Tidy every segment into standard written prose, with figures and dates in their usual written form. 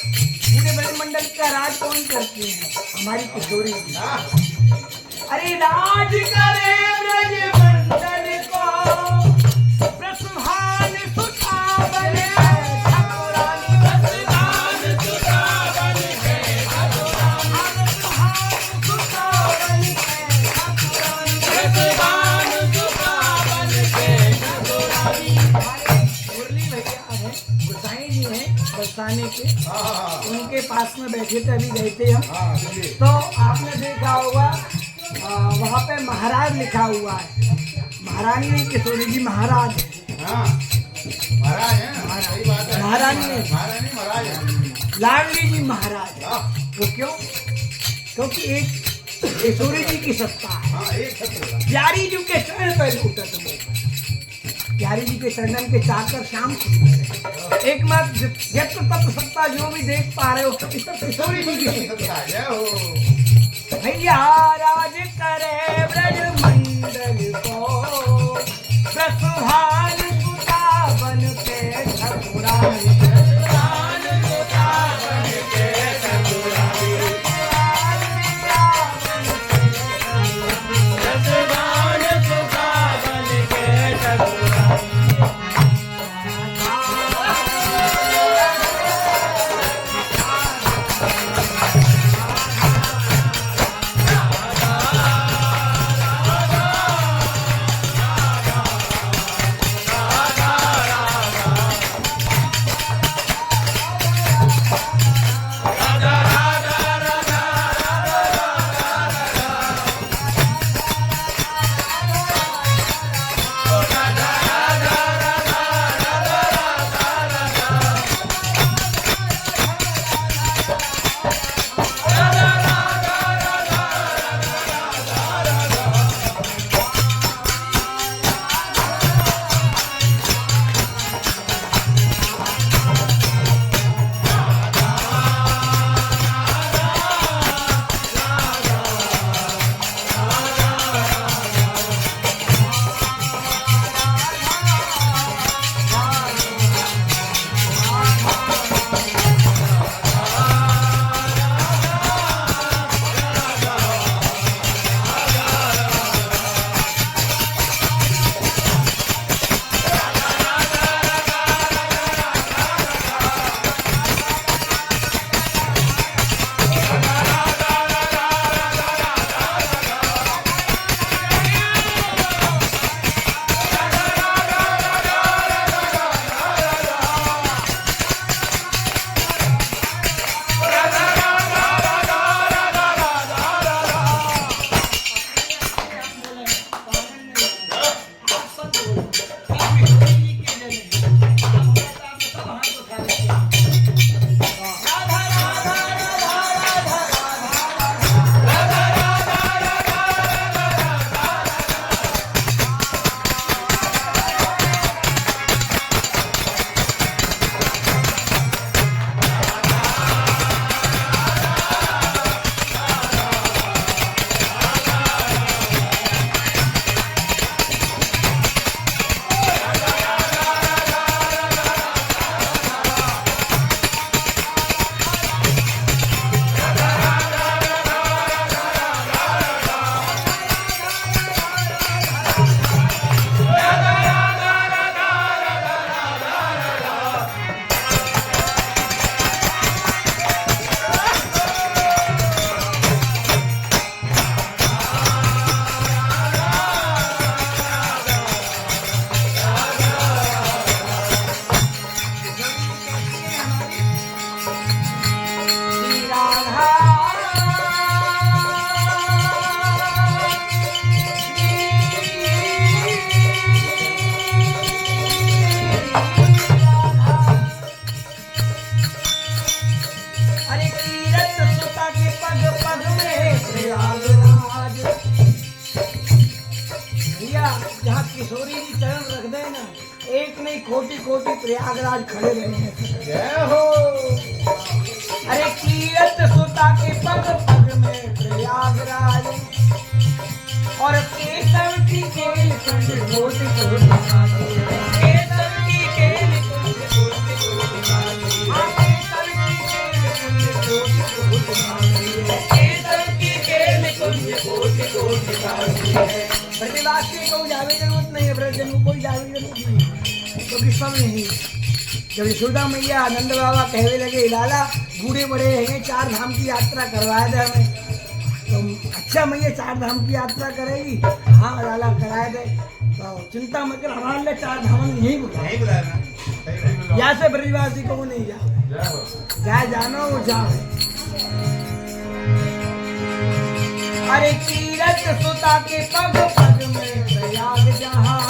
पूरे ब्रह्मंडल का राज कौन करती है? हमारी किशोरी जी। अरे राज करे ब्रजमंडल को प्रसुहान सुखावन है ठाकुरानी, प्रसुहान सुखावन है ठाकुरानी, प्रसुहान सुखावन है ठाकुरानी, प्रसुहान सुखावन है ठाकुरानी। मुरली भैया है, गोसाई जी हैं बरसाने के, उनके पास में बैठे थे, अभी गए थे हम। तो आपने देखा होगा वहाँ पे महाराज लिखा हुआ है, महारानी नहीं किशोरी जी महाराज है। महाराज है, सही बात है। महारानी है, महारानी महाराज है। लाडली जी महाराज है। वो क्यों? क्योंकि एक किशोरी जी की सत्ता है। एक छत्र प्यारी जी के चरण पे लूटत वो, प्यारी जी के चरणन के चाकर शाम सुंदर। एक मत यत्र तत्व सत्ता जो भी देख पा रहे हो किशोरी जी की सत्ता है हो। भैया राज करे ब्रजमंडल को प्रसुहान सुतावन के ठाकुरानी, प्रसुहान सुतावन के ठाकुरानी, प्रसुहान सुतावन के ठाकुरानी। जहाँ किशोरी जी चरण रख दे ना, एक नहीं कोटि कोटि प्रयागराज खड़े रहे हैं। जय हो। अरे कीरत सुता के पग पग में प्रयागराज और केसर की केल कंठ कोटि कोटि केसर की केल कंठ कोटि कोटि केसर की केल ब्रजवासी को जावे जरूरत नहीं है, ब्रजजन को कोई जावे जरूरत नहीं है, क्योंकि सब नहीं। जब यशोदा मैया आनंद बाबा कहने लगे लाला बूढ़े बड़े हैं, 4 धाम की यात्रा करवाया दे हमें, तो अच्छा मैया 4 धाम की यात्रा करेगी, हाँ लाला कराए दे, तो चिंता मत कर, हमारे लिए 4 धाम नहीं बुलाए, नहीं बुलाया ना, सही बात। यहाँ से ब्रजवासी को नहीं जाओ, जय हो। जहाँ जानो वो जाओ। अरे तीरथ सुता के पग पग में प्रयाग जहाँ,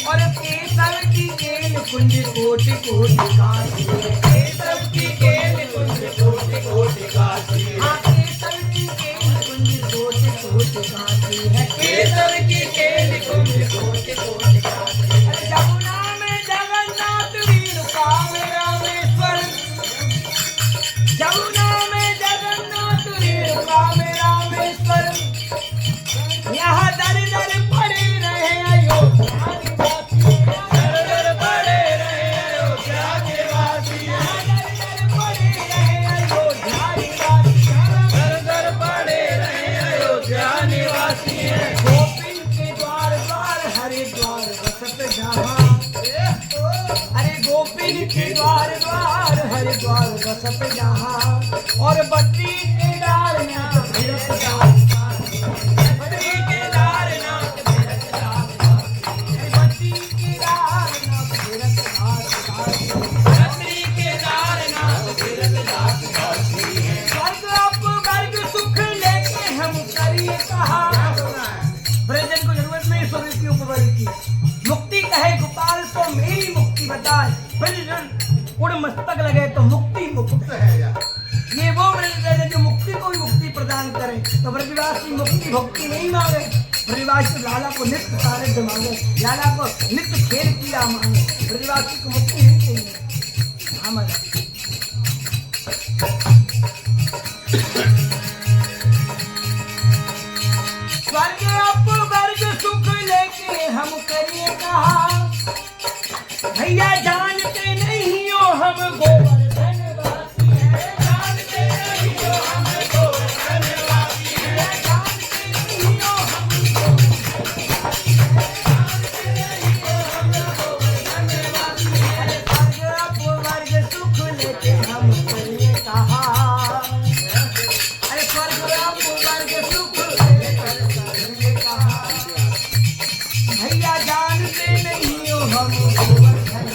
और केसव की केल कुंज कोटि कोटि काशी, केसव की केल कुंज कोटि कोटि काशी, हाँ केसव की केल कुंज कोटि कोटि काशी है, केसव की केल कुंज कोटि कोटि काशी। अरे जमुना में जगन्नाथ वीर काम रामेश्वर, जमुना में जगन्नाथ वीर काम रामेश्वर, यहाँ दर दर पड़े रहे अयोध्या निवासी, दर दर पड़े रहे अयोध्या निवासी, दर दर पड़े रहे अयोध्या निवासी, दर दर पड़े रहे अयोध्या निवासी। गोपिन के द्वार द्वार हरिद्वार बसत जहाँ, अरे गोपिन के द्वार द्वार हरिद्वार बसत जहाँ, और बद्री केदारनाथ भरत जहाँ, बद्री केदारनाथ भरत जहाँ, बद्री केदारनाथ भरत जहाँ, बद्री केदारनाथ भरत जहाँ। स्वर्ग अपवर्ग सुख लेके हम करिए कहा, ब्रजन को जरूरत नहीं स्वर्ग की उपवर्ग की, मुक्ति कहे गोपाल तो मेरी मुक्ति बताए, ब्रजन उड़ मस्तक लगे तो मुक्ति मुक्त मुक्त है यार। ये वो ब्रज जो मुक्ति को भी मुक्ति प्रदान करे, तो ब्रजवासी मुक्ति भक्ति नहीं मांगे, ब्रजवासी लाला को नित्य सानिध्य मांगे, लाला को नित्य खेल किया मांगे, ब्रजवासी को मुक्ति नहीं चाहिए। हाँ स्वर्ग अपवर्ग सुख लेके हम करिए कहा, भैया जानते नहीं हो हम गोवर्धन वासी हैं, जानते नहीं हो हम गोवर्धन वासी हैं, जानते नहीं हो हम गोवर्धन वासी हैं, स्वर्ग अपवर्ग सुख लेके हम करिए कहा, अरे स्वर्ग अपवर्ग सुख लेके करिए कहा, भैया जानते नहीं हो हम गोवर्धन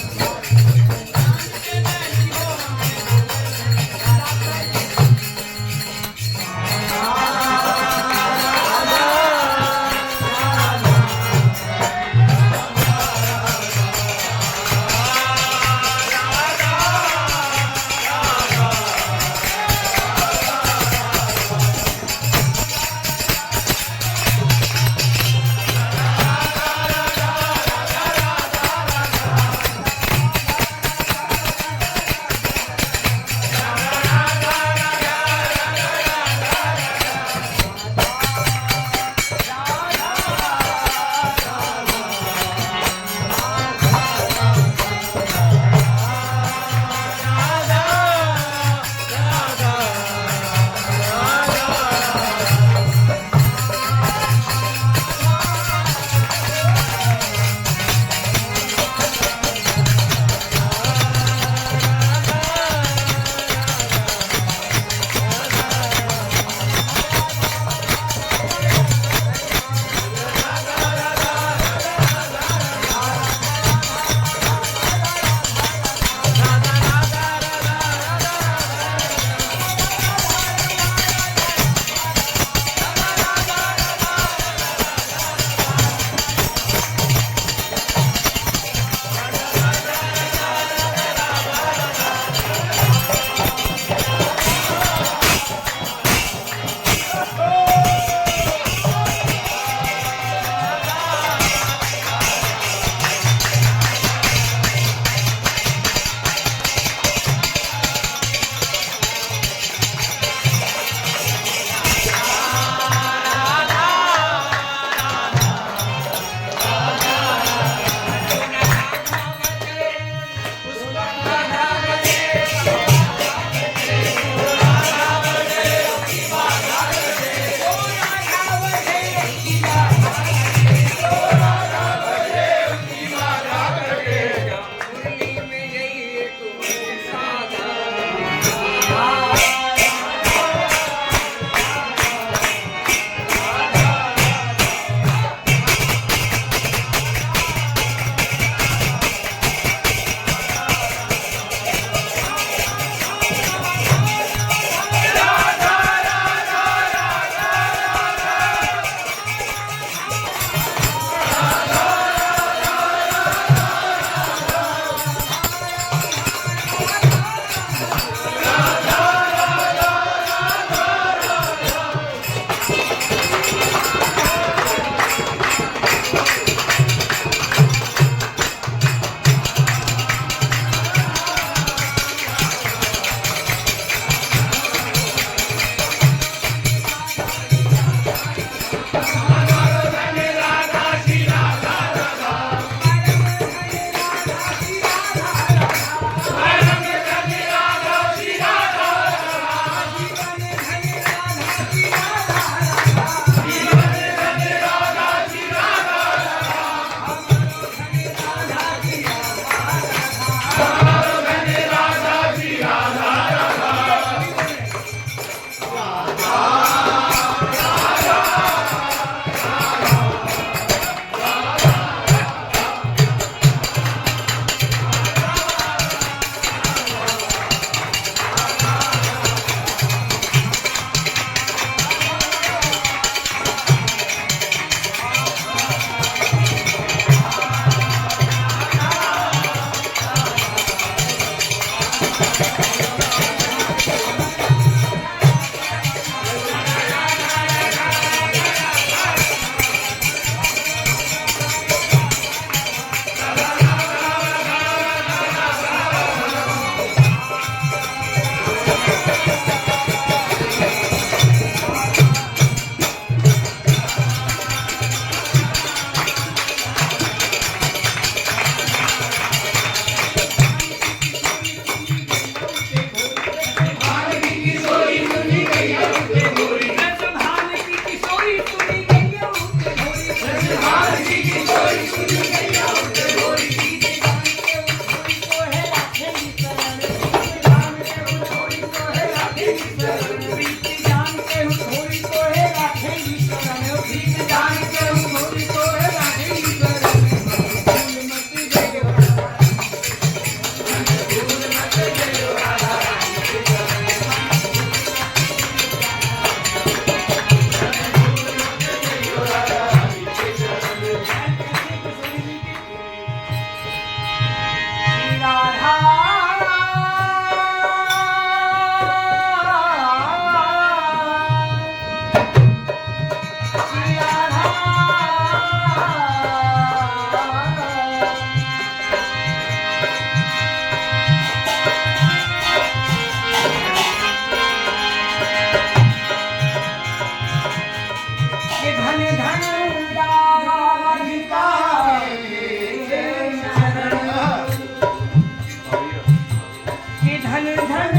धन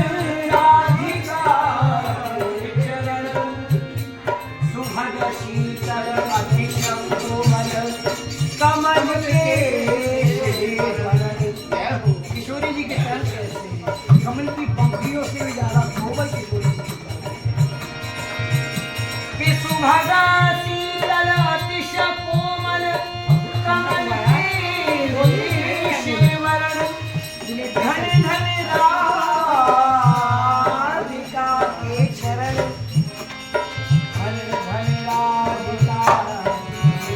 राधिका के चरण सुभग शीतल अतिशम कोमल कमल के किशोरी जी के चरण कैसे कमल की पंखुड़ियों से भी ज्यादा कोमल किशोरी जी के सुभगा शीतल अतिशय कोमल कमल के शिवरण धन धन राधिका के चरण धन धन राधिका के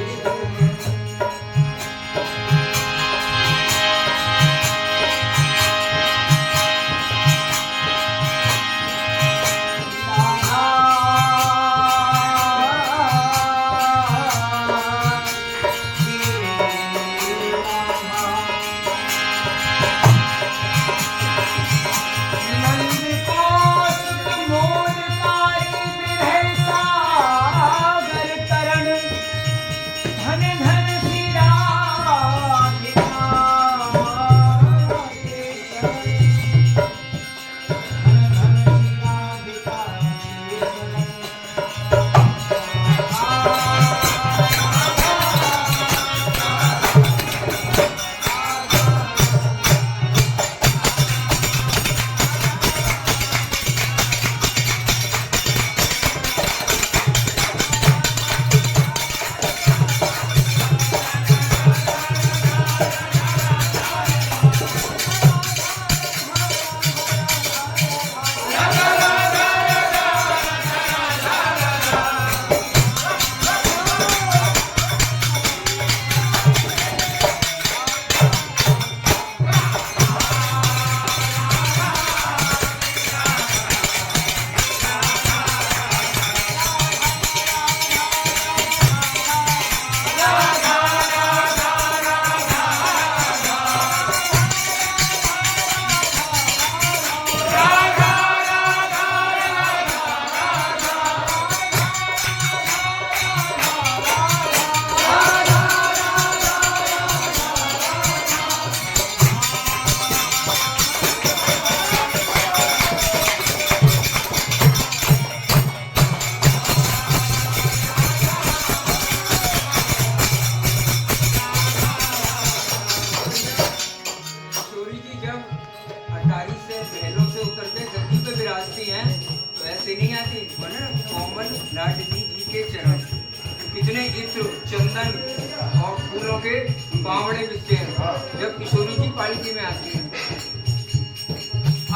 कितने इत्र चंदन और फूलों के बावड़े बिछते हैं जब किशोरी जी पालकी में आती हैं।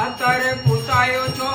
अतर कुटायो चो